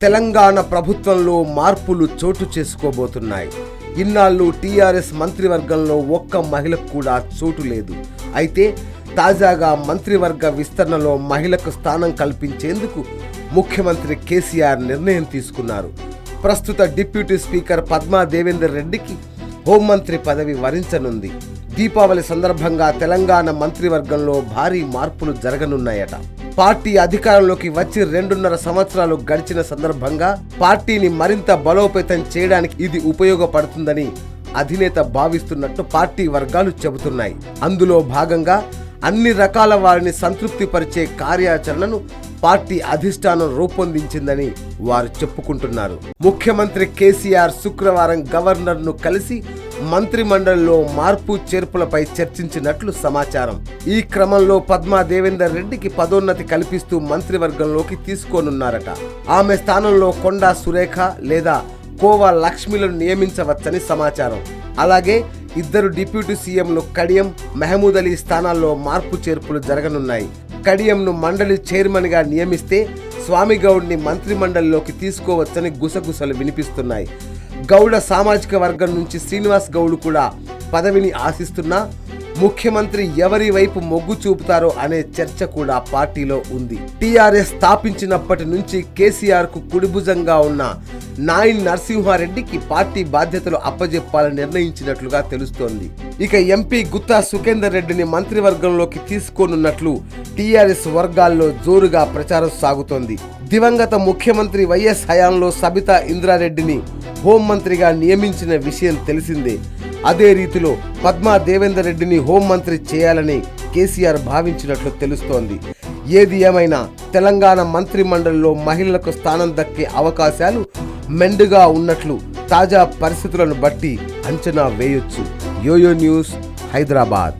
తెలంగాణ ప్రభుత్వంలో మార్పులు చోటు చేసుకోబోతున్నాయి. ఇన్నాళ్ళు టీఆర్ఎస్ మంత్రివర్గంలో ఒక్క మహిళకు కూడా చోటు లేదు. అయితే తాజాగా మంత్రివర్గ విస్తరణలో మహిళకు స్థానం కల్పించేందుకు ముఖ్యమంత్రి కేసీఆర్ నిర్ణయం తీసుకున్నారు. ప్రస్తుత డిప్యూటీ స్పీకర్ పద్మా దేవేందర్ రెడ్డికి హోంమంత్రి పదవి వరించనుంది. దీపావళి సందర్భంగా తెలంగాణ మంత్రివర్గంలో భారీ మార్పులు జరగనున్నాయట. పార్టీ అధికారంలోకి వచ్చి 2.5 సంవత్సరాలు గడిచిన సందర్భంగా పార్టీని మరింత బలోపేతం చేయడానికి ఇది ఉపయోగపడుతుందని అధినేత భావిస్తున్నట్టు పార్టీ వర్గాలు చెబుతున్నాయి. అందులో భాగంగా అన్ని రకాల వారిని సంతృప్తిపరిచే కార్యాచరణను పార్టీ అధిష్టానం రూపొందించిందని వారు చెప్పుకుంటున్నారు. ముఖ్యమంత్రి కేసీఆర్ శుక్రవారం గవర్నర్ను కలిసి మంత్రిమండలిలో మార్పు చేర్పులపై చర్చించినట్లు సమాచారం. ఈ క్రమంలో పద్మా దేవేందర్ రెడ్డికి పదోన్నతి కల్పిస్తూ మంత్రివర్గంలోకి తీసుకోనున్నారట. ఆమె స్థానంలో కొండా సురేఖ లేదా కోవా లక్ష్మిలను నియమించవచ్చని సమాచారం. అలాగే 2 డిప్యూటీ సీఎంలు కడియం, మహమూద్ అలీ స్థానాల్లో మార్పు చేర్పులు జరగనున్నాయి. కడియంను మండలి చైర్మన్ గా నియమిస్తే స్వామిగౌడ్ని మంత్రిమండలిలోకి తీసుకోవచ్చని గుసగుసలు వినిపిస్తున్నాయి. గౌడ సామాజిక వర్గం నుంచి శ్రీనివాస్ గౌడ్ కూడా పదవిని ఆశిస్తున్నా ముఖ్యమంత్రి ఎవరి వైపు మొగ్గు చూపుతారో అనే చర్చ కూడా పార్టీలో ఉంది. టీఆర్ఎస్ స్థాపించినప్పటి నుంచి కేసీఆర్ కు కుడిభుజంగా ఉన్న నాయిన్ నరసింహారెడ్డికి పార్టీ బాధ్యతలు అప్పజెప్పాలని నిర్ణయించినట్లుగా తెలుస్తోంది. ఇక ఎంపీ గుత్తా సుఖేందర్ రెడ్డిని మంత్రివర్గంలోకి తీసుకోనున్నట్లు టీఆర్ఎస్ వర్గాల్లో జోరుగా ప్రచారం సాగుతోంది. దివంగత ముఖ్యమంత్రి వైఎస్ హయాంలో సబితా ఇంద్రారెడ్డిని హోంమంత్రిగా నియమించిన విషయం తెలిసిందే. అదే రీతిలో పద్మా దేవేందర్ రెడ్డిని హోంమంత్రి చేయాలని కేసీఆర్ భావించినట్లు తెలుస్తోంది. ఏది ఏమైనా తెలంగాణ మంత్రి మండలిలో మహిళలకు స్థానం దక్కే అవకాశాలు మెండుగా ఉన్నట్లు తాజా పరిస్థితులను బట్టి అంచనా వేయొచ్చు. YoYo news, Hyderabad.